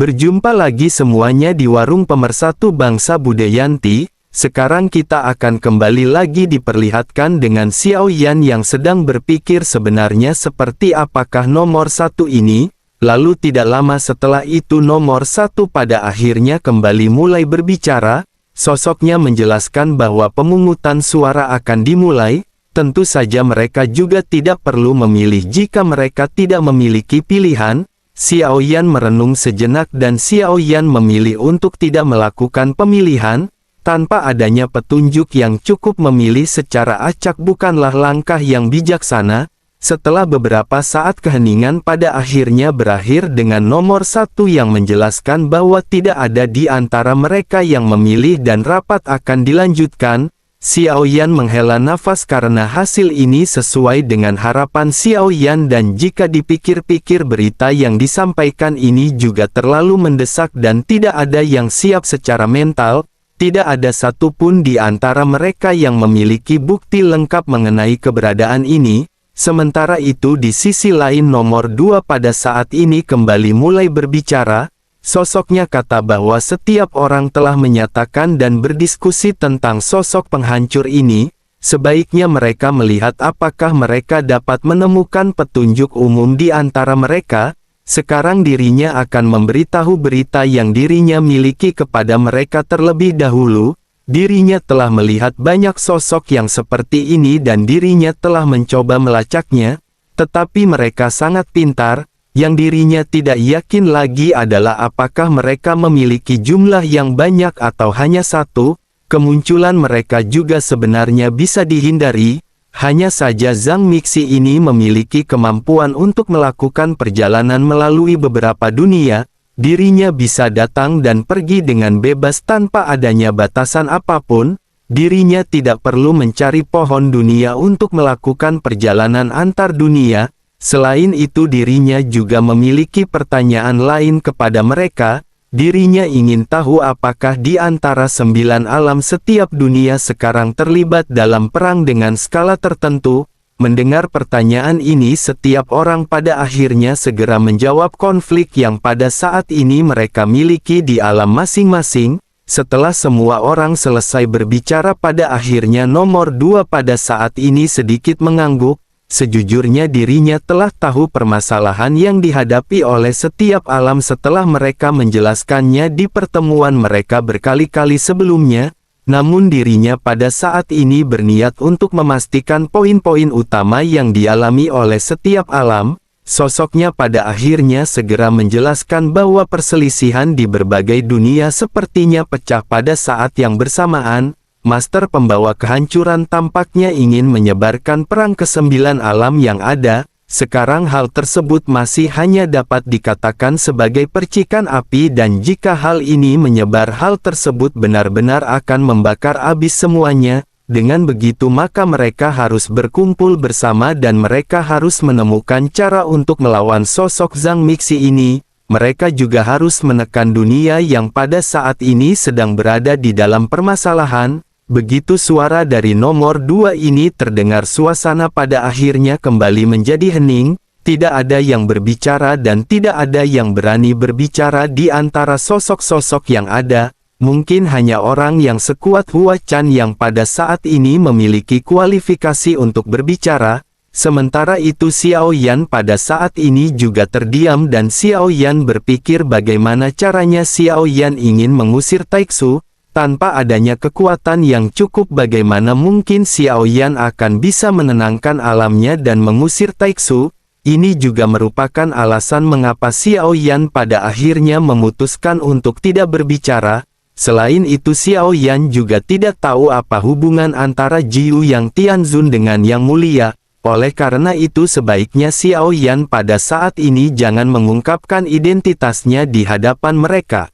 Berjumpa lagi semuanya di Warung Pemersatu Bangsa Budayanti. Sekarang kita akan kembali lagi diperlihatkan dengan Xiao Yan yang sedang berpikir sebenarnya seperti apakah nomor satu ini. Lalu tidak lama setelah itu nomor satu pada akhirnya kembali mulai berbicara. Sosoknya menjelaskan bahwa pemungutan suara akan dimulai. Tentu saja mereka juga tidak perlu memilih jika mereka tidak memiliki pilihan. Xiao Yan merenung sejenak dan Xiao Yan memilih untuk tidak melakukan pemilihan. Tanpa adanya petunjuk yang cukup memilih secara acak bukanlah langkah yang bijaksana. Setelah beberapa saat keheningan pada akhirnya berakhir dengan nomor satu yang menjelaskan bahwa tidak ada di antara mereka yang memilih dan rapat akan dilanjutkan. Xiao Yan menghela nafas karena hasil ini sesuai dengan harapan Xiao Yan dan jika dipikir-pikir berita yang disampaikan ini juga terlalu mendesak dan tidak ada yang siap secara mental, tidak ada satupun di antara mereka yang memiliki bukti lengkap mengenai keberadaan ini. Sementara itu di sisi lain nomor 2 pada saat ini kembali mulai berbicara. Sosoknya kata bahwa setiap orang telah menyatakan dan berdiskusi tentang sosok penghancur ini. Sebaiknya mereka melihat apakah mereka dapat menemukan petunjuk umum di antara mereka. Sekarang dirinya akan memberitahu berita yang dirinya miliki kepada mereka terlebih dahulu. Dirinya telah melihat banyak sosok yang seperti ini dan dirinya telah mencoba melacaknya. Tetapi mereka sangat pintar. Yang dirinya tidak yakin lagi adalah apakah mereka memiliki jumlah yang banyak atau hanya satu. Kemunculan mereka juga sebenarnya bisa dihindari. Hanya saja Zhang Mixi ini memiliki kemampuan untuk melakukan perjalanan melalui beberapa dunia. Dirinya bisa datang dan pergi dengan bebas tanpa adanya batasan apapun. Dirinya tidak perlu mencari pohon dunia untuk melakukan perjalanan antar dunia. Selain itu dirinya juga memiliki pertanyaan lain kepada mereka. Dirinya ingin tahu apakah di antara 9 alam setiap dunia sekarang terlibat dalam perang dengan skala tertentu. Mendengar pertanyaan ini setiap orang pada akhirnya segera menjawab konflik yang pada saat ini mereka miliki di alam masing-masing. Setelah semua orang selesai berbicara pada akhirnya nomor 2 pada saat ini sedikit mengangguk. Sejujurnya dirinya telah tahu permasalahan yang dihadapi oleh setiap alam setelah mereka menjelaskannya di pertemuan mereka berkali-kali sebelumnya. Namun dirinya pada saat ini berniat untuk memastikan poin-poin utama yang dialami oleh setiap alam. Sosoknya pada akhirnya segera menjelaskan bahwa perselisihan di berbagai dunia sepertinya pecah pada saat yang bersamaan. Master pembawa kehancuran tampaknya ingin menyebarkan perang ke 9 alam yang ada. Sekarang hal tersebut masih hanya dapat dikatakan sebagai percikan api dan jika hal ini menyebar hal tersebut benar-benar akan membakar habis semuanya. Dengan begitu maka mereka harus berkumpul bersama dan mereka harus menemukan cara untuk melawan sosok Zhang Mixi ini. Mereka juga harus menekan dunia yang pada saat ini sedang berada di dalam permasalahan. Begitu suara dari nomor 2 ini terdengar suasana pada akhirnya kembali menjadi hening, tidak ada yang berbicara dan tidak ada yang berani berbicara di antara sosok-sosok yang ada, mungkin hanya orang yang sekuat Hua Chan yang pada saat ini memiliki kualifikasi untuk berbicara. Sementara itu Xiao Yan pada saat ini juga terdiam dan Xiao Yan berpikir bagaimana caranya Xiao Yan ingin mengusir Taixu. Tanpa adanya kekuatan yang cukup bagaimana mungkin Xiao Yan akan bisa menenangkan alamnya dan mengusir Taixu. Ini juga merupakan alasan mengapa Xiao Yan pada akhirnya memutuskan untuk tidak berbicara. Selain itu Xiao Yan juga tidak tahu apa hubungan antara Jiu Yang Tianzun dengan Yang Mulia. Oleh karena itu sebaiknya Xiao Yan pada saat ini jangan mengungkapkan identitasnya di hadapan mereka.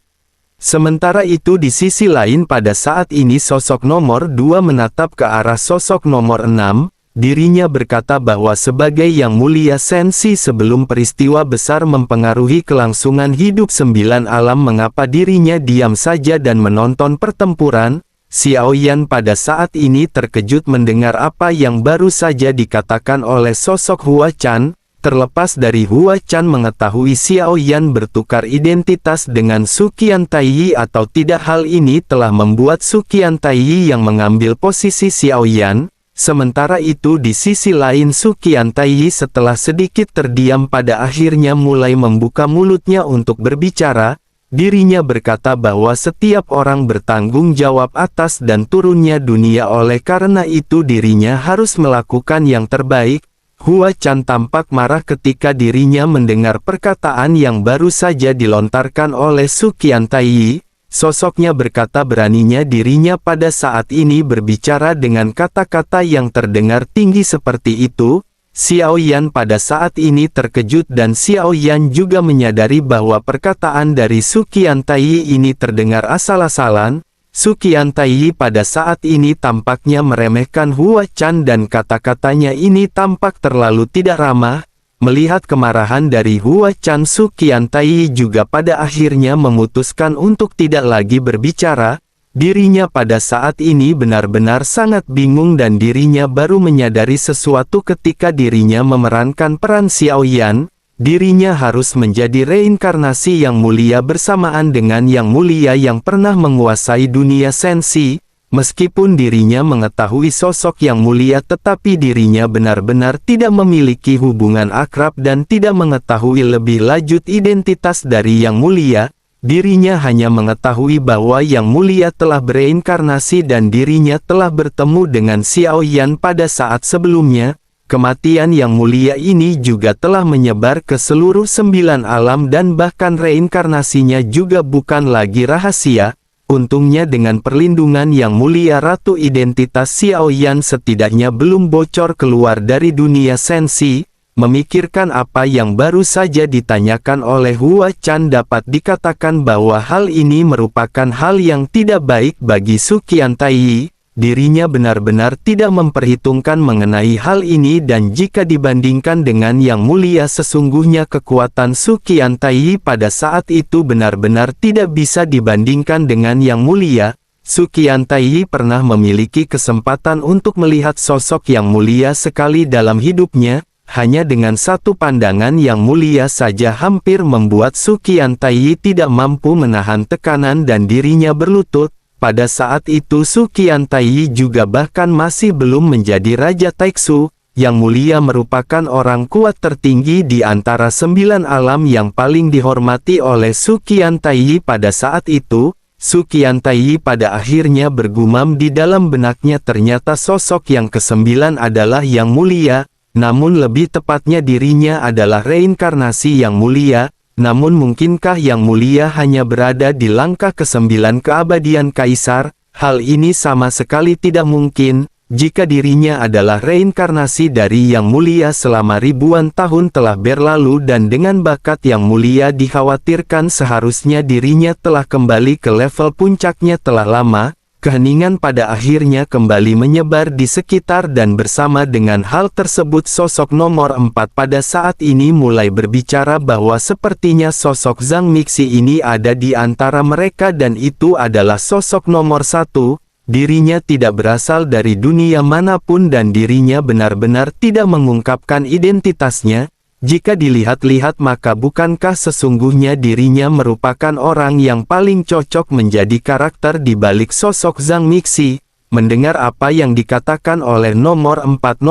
Sementara itu di sisi lain pada saat ini sosok nomor 2 menatap ke arah sosok nomor 6, dirinya berkata bahwa sebagai Yang Mulia Sensi sebelum peristiwa besar mempengaruhi kelangsungan hidup 9 alam mengapa dirinya diam saja dan menonton pertempuran. Xiao Yan pada saat ini terkejut mendengar apa yang baru saja dikatakan oleh sosok Hua Chan. Terlepas dari Hua Chan mengetahui Xiao Yan bertukar identitas dengan Su Qiantai atau tidak, hal ini telah membuat Su Qiantai yang mengambil posisi Xiao Yan. Sementara itu di sisi lain Su Qiantai setelah sedikit terdiam pada akhirnya mulai membuka mulutnya untuk berbicara. Dirinya berkata bahwa setiap orang bertanggung jawab atas dan turunnya dunia, oleh karena itu dirinya harus melakukan yang terbaik. Hua Chan tampak marah ketika dirinya mendengar perkataan yang baru saja dilontarkan oleh Su Qiantai. Sosoknya berkata beraninya dirinya pada saat ini berbicara dengan kata-kata yang terdengar tinggi seperti itu. Xiao Yan pada saat ini terkejut dan Xiao Yan juga menyadari bahwa perkataan dari Su Qiantai ini terdengar asal-asalan. Su Qiantai pada saat ini tampaknya meremehkan Hua Chan dan kata-katanya ini tampak terlalu tidak ramah. Melihat kemarahan dari Hua Chan, Su Qiantai juga pada akhirnya memutuskan untuk tidak lagi berbicara. Dirinya pada saat ini benar-benar sangat bingung dan dirinya baru menyadari sesuatu ketika dirinya memerankan peran Xiao Yan. Dirinya harus menjadi reinkarnasi yang mulia bersamaan dengan yang mulia yang pernah menguasai dunia sensi. Meskipun dirinya mengetahui sosok yang mulia, tetapi dirinya benar-benar tidak memiliki hubungan akrab dan tidak mengetahui lebih lanjut identitas dari yang mulia. Dirinya hanya mengetahui bahwa yang mulia telah bereinkarnasi dan dirinya telah bertemu dengan Xiao Yan pada saat sebelumnya. Kematian yang mulia ini juga telah menyebar ke seluruh 9 alam dan bahkan reinkarnasinya juga bukan lagi rahasia. Untungnya dengan perlindungan yang mulia Ratu, identitas Xiao Yan setidaknya belum bocor keluar dari dunia sensi. Memikirkan apa yang baru saja ditanyakan oleh Hua Chan, dapat dikatakan bahwa hal ini merupakan hal yang tidak baik bagi Su Qiantai. Dirinya benar-benar tidak memperhitungkan mengenai hal ini dan jika dibandingkan dengan yang mulia, sesungguhnya kekuatan Su Qiantai pada saat itu benar-benar tidak bisa dibandingkan dengan yang mulia. Su Qiantai pernah memiliki kesempatan untuk melihat sosok yang mulia sekali dalam hidupnya. Hanya dengan satu pandangan yang mulia saja hampir membuat Su Qiantai tidak mampu menahan tekanan dan dirinya berlutut. Pada saat itu Su Qiantai juga bahkan masih belum menjadi Raja Taixu. Yang mulia merupakan orang kuat tertinggi di antara 9 alam yang paling dihormati oleh Su Qiantai pada saat itu. Su Qiantai pada akhirnya bergumam di dalam benaknya, ternyata sosok yang ke-9 adalah yang mulia. Namun lebih tepatnya dirinya adalah reinkarnasi yang mulia. Namun mungkinkah yang mulia hanya berada di langkah ke-9 keabadian kaisar? Hal ini sama sekali tidak mungkin. Jika dirinya adalah reinkarnasi dari yang mulia selama ribuan tahun telah berlalu dan dengan bakat yang mulia dikhawatirkan seharusnya dirinya telah kembali ke level puncaknya telah lama. Keheningan pada akhirnya kembali menyebar di sekitar dan bersama dengan hal tersebut sosok nomor 4 pada saat ini mulai berbicara bahwa sepertinya sosok Zhang Mixi ini ada di antara mereka dan itu adalah sosok nomor 1. Dirinya tidak berasal dari dunia manapun dan dirinya benar-benar tidak mengungkapkan identitasnya. Jika dilihat-lihat maka bukankah sesungguhnya dirinya merupakan orang yang paling cocok menjadi karakter di balik sosok Zhang Mixi? Mendengar apa yang dikatakan oleh nomor 1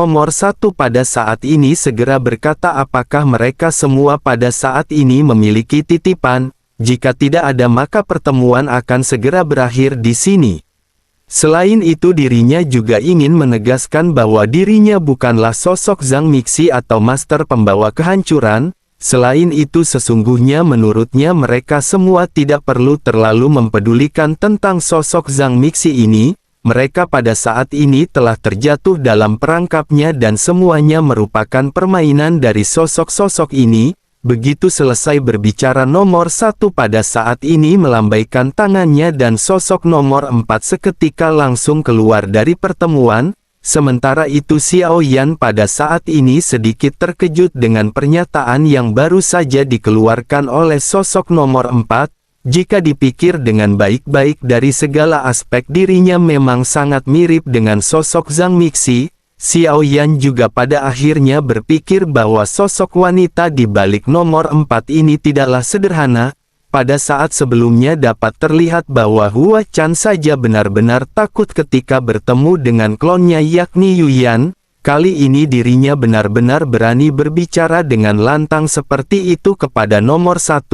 pada saat ini segera berkata, apakah mereka semua pada saat ini memiliki titipan? Jika tidak ada maka pertemuan akan segera berakhir di sini. Selain itu dirinya juga ingin menegaskan bahwa dirinya bukanlah sosok Zhang Mixi atau master pembawa kehancuran. Selain itu sesungguhnya menurutnya mereka semua tidak perlu terlalu mempedulikan tentang sosok Zhang Mixi ini. Mereka pada saat ini telah terjatuh dalam perangkapnya dan semuanya merupakan permainan dari sosok-sosok ini. Begitu selesai berbicara nomor 1 pada saat ini melambaikan tangannya dan sosok nomor 4 seketika langsung keluar dari pertemuan. Sementara itu Xiao Yan pada saat ini sedikit terkejut dengan pernyataan yang baru saja dikeluarkan oleh sosok nomor 4. Jika dipikir dengan baik-baik dari segala aspek dirinya memang sangat mirip dengan sosok Zhang Mixi. Xiao Yan juga pada akhirnya berpikir bahwa sosok wanita di balik nomor 4 ini tidaklah sederhana. Pada saat sebelumnya dapat terlihat bahwa Hua Chan saja benar-benar takut ketika bertemu dengan klonnya yakni Yu Yan. Kali ini dirinya benar-benar berani berbicara dengan lantang seperti itu kepada nomor 1,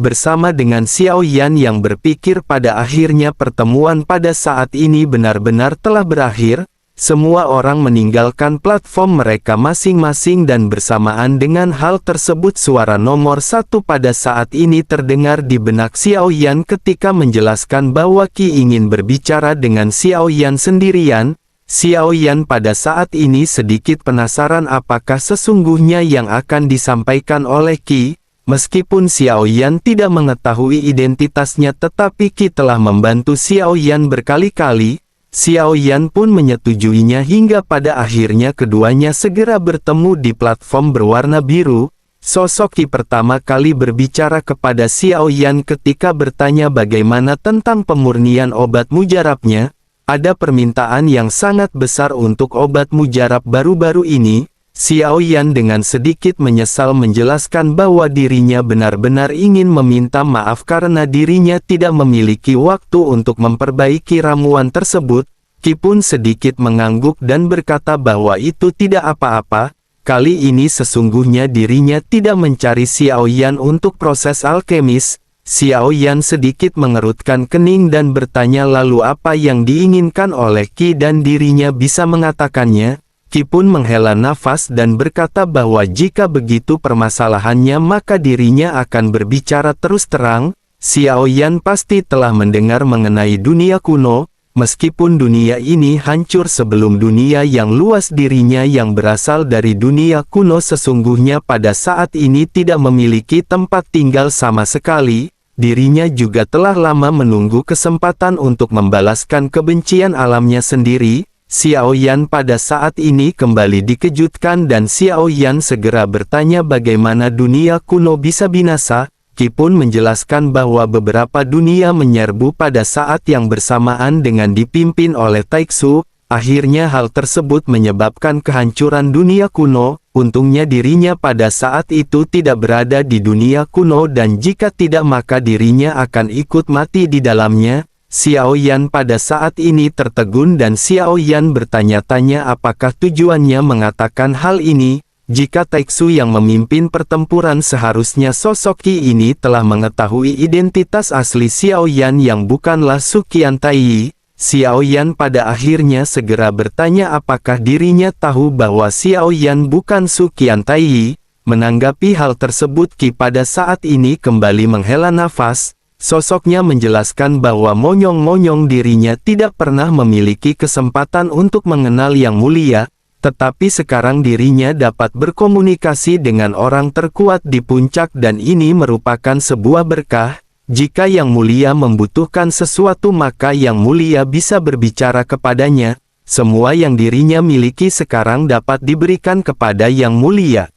bersama dengan Xiao Yan yang berpikir pada akhirnya pertemuan pada saat ini benar-benar telah berakhir. Semua orang meninggalkan platform mereka masing-masing dan bersamaan dengan hal tersebut suara nomor 1 pada saat ini terdengar di benak Xiao Yan ketika menjelaskan bahwa Qi ingin berbicara dengan Xiao Yan sendirian. Xiao Yan pada saat ini sedikit penasaran apakah sesungguhnya yang akan disampaikan oleh Qi. Meskipun Xiao Yan tidak mengetahui identitasnya tetapi Qi telah membantu Xiao Yan berkali-kali. Xiao Yan pun menyetujuinya hingga pada akhirnya keduanya segera bertemu di platform berwarna biru. Sosok Qi pertama kali berbicara kepada Xiao Yan ketika bertanya bagaimana tentang pemurnian obat mujarabnya. Ada permintaan yang sangat besar untuk obat mujarab baru-baru ini. Xiao Yan dengan sedikit menyesal menjelaskan bahwa dirinya benar-benar ingin meminta maaf karena dirinya tidak memiliki waktu untuk memperbaiki ramuan tersebut. Qi pun sedikit mengangguk dan berkata bahwa itu tidak apa-apa. Kali ini sesungguhnya dirinya tidak mencari Xiao Yan untuk proses alkemis. Xiao Yan sedikit mengerutkan kening dan bertanya lalu apa yang diinginkan oleh Qi dan dirinya bisa mengatakannya. Qi pun menghela nafas dan berkata bahwa jika begitu permasalahannya maka dirinya akan berbicara terus terang. Xiao Yan pasti telah mendengar mengenai dunia kuno, meskipun dunia ini hancur sebelum dunia yang luas dirinya yang berasal dari dunia kuno sesungguhnya pada saat ini tidak memiliki tempat tinggal sama sekali. Dirinya juga telah lama menunggu kesempatan untuk membalaskan kebencian alamnya sendiri. Xiao Yan pada saat ini kembali dikejutkan dan Xiao Yan segera bertanya bagaimana dunia kuno bisa binasa. Qi pun menjelaskan bahwa beberapa dunia menyerbu pada saat yang bersamaan dengan dipimpin oleh Taixu. Akhirnya hal tersebut menyebabkan kehancuran dunia kuno. Untungnya dirinya pada saat itu tidak berada di dunia kuno dan jika tidak maka dirinya akan ikut mati di dalamnya. Xiao Yan pada saat ini tertegun dan Xiao Yan bertanya-tanya apakah tujuannya mengatakan hal ini. Jika Taixu yang memimpin pertempuran seharusnya sosok Qi ini telah mengetahui identitas asli Xiao Yan yang bukanlah Su Qiantai. Xiao Yan pada akhirnya segera bertanya apakah dirinya tahu bahwa Xiao Yan bukan Su Qiantai. Menanggapi hal tersebut Qi pada saat ini kembali menghela nafas. Sosoknya menjelaskan bahwa monyong-monyong dirinya tidak pernah memiliki kesempatan untuk mengenal yang mulia, tetapi sekarang dirinya dapat berkomunikasi dengan orang terkuat di puncak dan ini merupakan sebuah berkah. Jika yang mulia membutuhkan sesuatu maka yang mulia bisa berbicara kepadanya. Semua yang dirinya miliki sekarang dapat diberikan kepada yang mulia.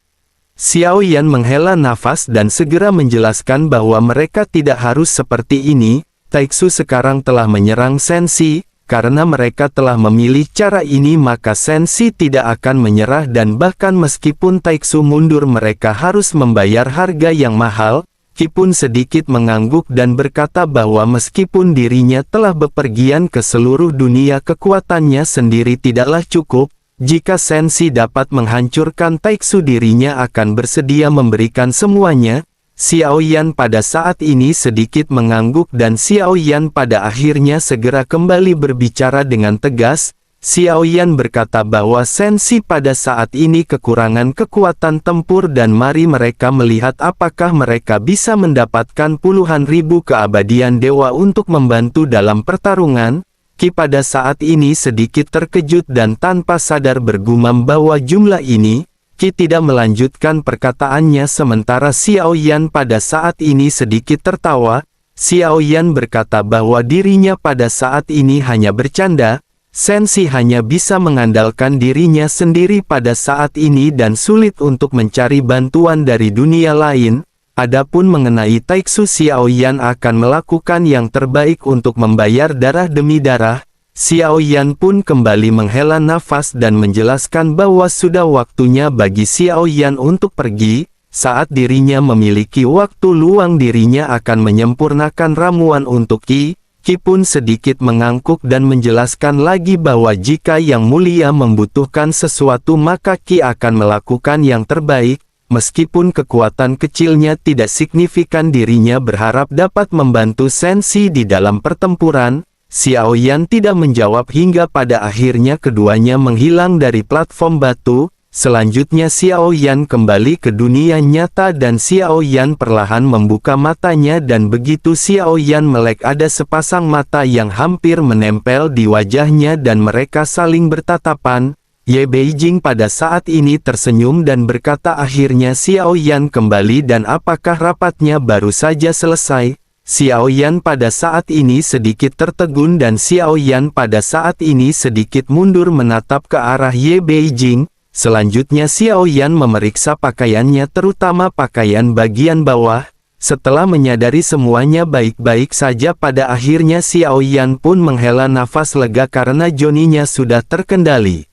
Xiao Yan menghela nafas dan segera menjelaskan bahwa mereka tidak harus seperti ini. Taixu sekarang telah menyerang Sensi, karena mereka telah memilih cara ini maka Sensi tidak akan menyerah dan bahkan meskipun Taixu mundur mereka harus membayar harga yang mahal. Qi pun sedikit mengangguk dan berkata bahwa meskipun dirinya telah bepergian ke seluruh dunia kekuatannya sendiri tidaklah cukup. Jika Sensi dapat menghancurkan Taixu dirinya akan bersedia memberikan semuanya. Xiao Yan pada saat ini sedikit mengangguk dan Xiao Yan pada akhirnya segera kembali berbicara dengan tegas. Xiao Yan berkata bahwa Sensi pada saat ini kekurangan kekuatan tempur dan mari mereka melihat apakah mereka bisa mendapatkan puluhan ribu keabadian dewa untuk membantu dalam pertarungan. Qi pada saat ini sedikit terkejut dan tanpa sadar bergumam bahwa jumlah ini. Qi tidak melanjutkan perkataannya sementara Xiao Yan pada saat ini sedikit tertawa. Xiao Yan berkata bahwa dirinya pada saat ini hanya bercanda. Sensi hanya bisa mengandalkan dirinya sendiri pada saat ini dan sulit untuk mencari bantuan dari dunia lain. Adapun mengenai Taixu Xiao Yan akan melakukan yang terbaik untuk membayar darah demi darah. Xiao Yan pun kembali menghela nafas dan menjelaskan bahwa sudah waktunya bagi Xiao Yan untuk pergi. Saat dirinya memiliki waktu luang, dirinya akan menyempurnakan ramuan untuk Qi. Qi pun sedikit mengangguk dan menjelaskan lagi bahwa jika Yang Mulia membutuhkan sesuatu maka Qi akan melakukan yang terbaik. Meskipun kekuatan kecilnya tidak signifikan, dirinya berharap dapat membantu Sensi di dalam pertempuran. Xiao Yan tidak menjawab hingga pada akhirnya keduanya menghilang dari platform batu. Selanjutnya Xiao Yan kembali ke dunia nyata dan Xiao Yan perlahan membuka matanya dan begitu Xiao Yan melek ada sepasang mata yang hampir menempel di wajahnya dan mereka saling bertatapan. Ye Beijing pada saat ini tersenyum dan berkata, akhirnya Xiao Yan kembali dan apakah rapatnya baru saja selesai? Xiao Yan pada saat ini sedikit tertegun dan Xiao Yan pada saat ini sedikit mundur menatap ke arah Ye Beijing. Selanjutnya Xiao Yan memeriksa pakaiannya terutama pakaian bagian bawah. Setelah menyadari semuanya baik-baik saja pada akhirnya Xiao Yan pun menghela nafas lega karena Joninya sudah terkendali.